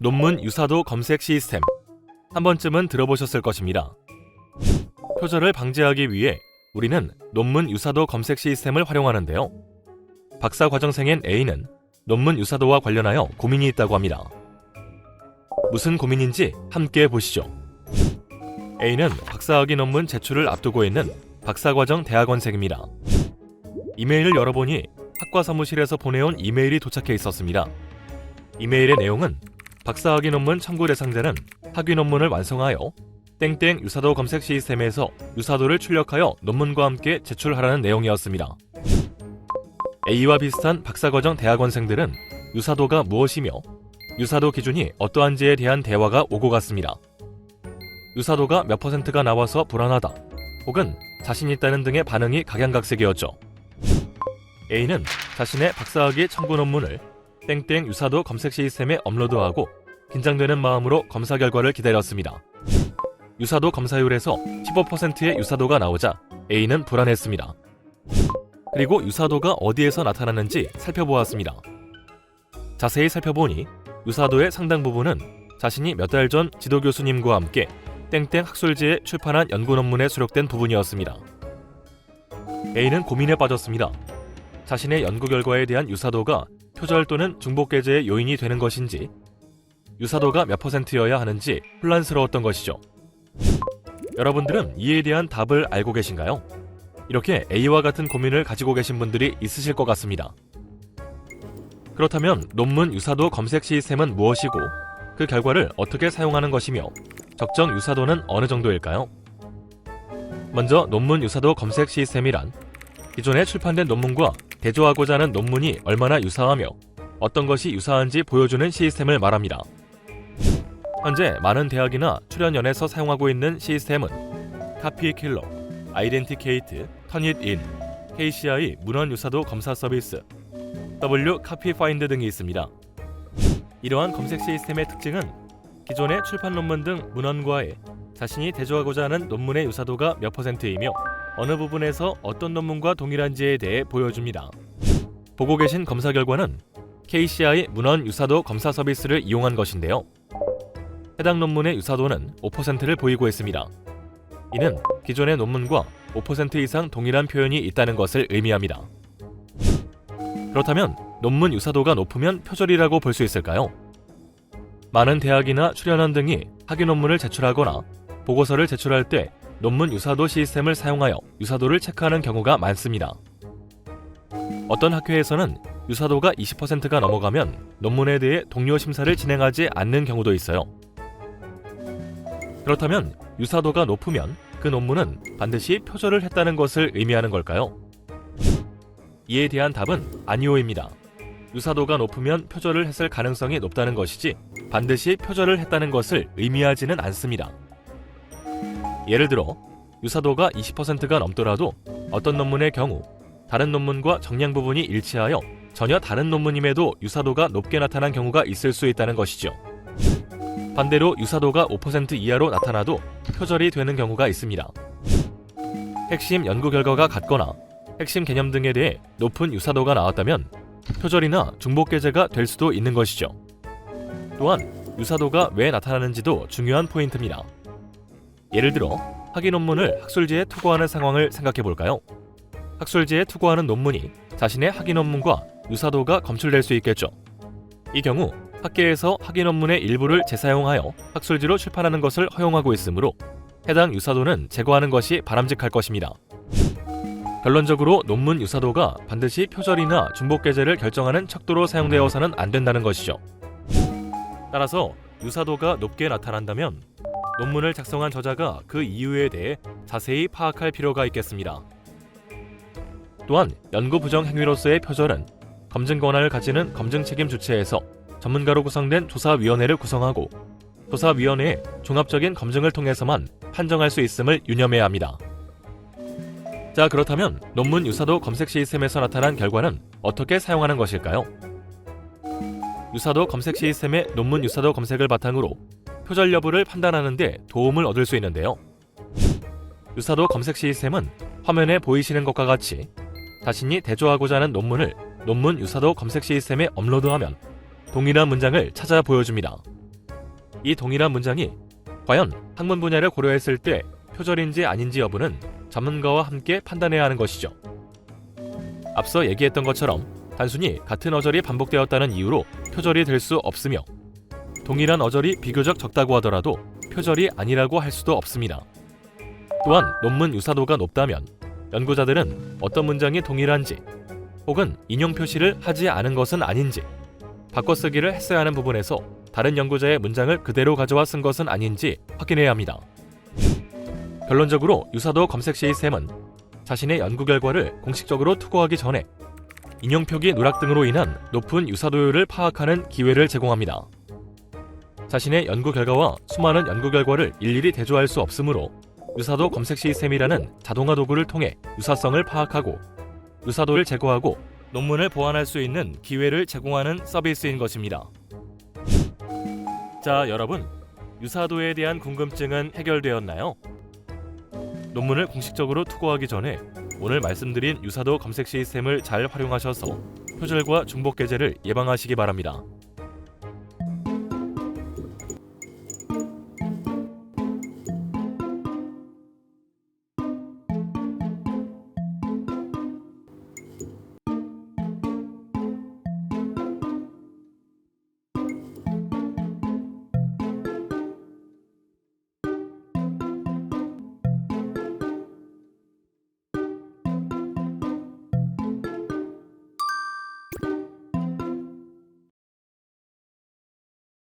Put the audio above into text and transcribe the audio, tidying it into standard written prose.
논문 유사도 검색 시스템. 한 번쯤은 들어보셨을 것입니다. 표절을 방지하기 위해 우리는 논문 유사도 검색 시스템을 활용하는데요. 박사과정생인 A는 논문 유사도와 관련하여 고민이 있다고 합니다. 무슨 고민인지 함께 보시죠. A는 박사학위 논문 제출을 앞두고 있는 박사과정 대학원생입니다. 이메일을 열어보니 학과 사무실에서 보내온 이메일이 도착해 있었습니다. 이메일의 내용은 박사학위 논문 청구 대상자는 학위 논문을 완성하여 땡땡 유사도 검색 시스템에서 유사도를 출력하여 논문과 함께 제출하라는 내용이었습니다. A와 비슷한 박사과정 대학원생들은 유사도가 무엇이며 유사도 기준이 어떠한지에 대한 대화가 오고 갔습니다. 유사도가 몇 %가 나와서 불안하다 혹은 자신 있다는 등의 반응이 각양각색이었죠. A는 자신의 박사학위 청구 논문을 땡땡 유사도 검색 시스템에 업로드하고 긴장되는 마음으로 검사 결과를 기다렸습니다. 유사도 검사율에서 15%의 유사도가 나오자 A는 불안했습니다. 그리고 유사도가 어디에서 나타나는지 살펴보았습니다. 자세히 살펴보니 유사도의 상당 부분은 자신이 몇 달 전 지도교수님과 함께 땡땡 학술지에 출판한 연구 논문에 수록된 부분이었습니다. A는 고민에 빠졌습니다. 자신의 연구 결과에 대한 유사도가 표절 또는 중복게재의 요인이 되는 것인지 유사도가 몇 %여야 하는지 혼란스러웠던 것이죠. 여러분들은 이에 대한 답을 알고 계신가요? 이렇게 A와 같은 고민을 가지고 계신 분들이 있으실 것 같습니다. 그렇다면 논문 유사도 검색 시스템은 무엇이고 그 결과를 어떻게 사용하는 것이며 적정 유사도는 어느 정도일까요? 먼저 논문 유사도 검색 시스템이란 기존에 출판된 논문과 대조하고자 하는 논문이 얼마나 유사하며 어떤 것이 유사한지 보여주는 시스템을 말합니다. 현재 많은 대학이나 출연연에서 사용하고 있는 시스템은 카피킬러, 아이덴티케이트, 터닛인, KCI 문헌 유사도 검사 서비스, W 카피파인드 등이 있습니다. 이러한 검색 시스템의 특징은 기존의 출판 논문 등 문헌과의 자신이 대조하고자 하는 논문의 유사도가 몇 %이며 어느 부분에서 어떤 논문과 동일한지에 대해 보여줍니다. 보고 계신 검사 결과는 KCI 문헌 유사도 검사 서비스를 이용한 것인데요. 해당 논문의 유사도는 5%를 보이고 있습니다. 이는 기존의 논문과 5% 이상 동일한 표현이 있다는 것을 의미합니다. 그렇다면 논문 유사도가 높으면 표절이라고 볼 수 있을까요? 많은 대학이나 출연원 등이 학위 논문을 제출하거나 보고서를 제출할 때 논문 유사도 시스템을 사용하여 유사도를 체크하는 경우가 많습니다. 어떤 학회에서는 유사도가 20%가 넘어가면 논문에 대해 동료 심사를 진행하지 않는 경우도 있어요. 그렇다면 유사도가 높으면 그 논문은 반드시 표절을 했다는 것을 의미하는 걸까요? 이에 대한 답은 아니오입니다. 유사도가 높으면 표절을 했을 가능성이 높다는 것이지 반드시 표절을 했다는 것을 의미하지는 않습니다. 예를 들어 유사도가 20%가 넘더라도 어떤 논문의 경우 다른 논문과 정량 부분이 일치하여 전혀 다른 논문임에도 유사도가 높게 나타난 경우가 있을 수 있다는 것이죠. 반대로 유사도가 5% 이하로 나타나도 표절이 되는 경우가 있습니다. 핵심 연구 결과가 같거나 핵심 개념 등에 대해 높은 유사도가 나왔다면 표절이나 중복게재가 될 수도 있는 것이죠. 또한 유사도가 왜 나타나는지도 중요한 포인트입니다. 예를 들어 학위 논문을 학술지에 투고하는 상황을 생각해 볼까요? 학술지에 투고하는 논문이 자신의 학위 논문과 유사도가 검출될 수 있겠죠. 이 경우 학계에서 학위 논문의 일부를 재사용하여 학술지로 출판하는 것을 허용하고 있으므로 해당 유사도는 제거하는 것이 바람직할 것입니다. 결론적으로 논문 유사도가 반드시 표절이나 중복게재를 결정하는 척도로 사용되어서는 안 된다는 것이죠. 따라서 유사도가 높게 나타난다면 논문을 작성한 저자가 그 이유에 대해 자세히 파악할 필요가 있겠습니다. 또한 연구 부정 행위로서의 표절은 검증 권한을 가지는 검증 책임 주체에서 전문가로 구성된 조사위원회를 구성하고 조사위원회의 종합적인 검증을 통해서만 판정할 수 있음을 유념해야 합니다. 자, 그렇다면 논문 유사도 검색 시스템에서 나타난 결과는 어떻게 사용하는 것일까요? 유사도 검색 시스템의 논문 유사도 검색을 바탕으로 표절 여부를 판단하는 데 도움을 얻을 수 있는데요. 유사도 검색 시스템은 화면에 보이시는 것과 같이 자신이 대조하고자 하는 논문을 논문 유사도 검색 시스템에 업로드하면 동일한 문장을 찾아 보여줍니다. 이 동일한 문장이 과연 학문 분야를 고려했을 때 표절인지 아닌지 여부는 전문가와 함께 판단해야 하는 것이죠. 앞서 얘기했던 것처럼 단순히 같은 어절이 반복되었다는 이유로 표절이 될 수 없으며 동일한 어절이 비교적 적다고 하더라도 표절이 아니라고 할 수도 없습니다. 또한 논문 유사도가 높다면 연구자들은 어떤 문장이 동일한지 혹은 인용 표시를 하지 않은 것은 아닌지 바꿔쓰기를 했어야 하는 부분에서 다른 연구자의 문장을 그대로 가져와 쓴 것은 아닌지 확인해야 합니다. 결론적으로 유사도 검색 시스템은 자신의 연구 결과를 공식적으로 투고하기 전에 인용 표기 누락 등으로 인한 높은 유사도율을 파악하는 기회를 제공합니다. 자신의 연구 결과와 수많은 연구 결과를 일일이 대조할 수 없으므로 유사도 검색 시스템이라는 자동화 도구를 통해 유사성을 파악하고 유사도를 제거하고 논문을 보완할 수 있는 기회를 제공하는 서비스인 것입니다. 자, 여러분, 유사도에 대한 궁금증은 해결되었나요? 논문을 공식적으로 투고하기 전에 오늘 말씀드린 유사도 검색 시스템을 잘 활용하셔서 표절과 중복 게재를 예방하시기 바랍니다.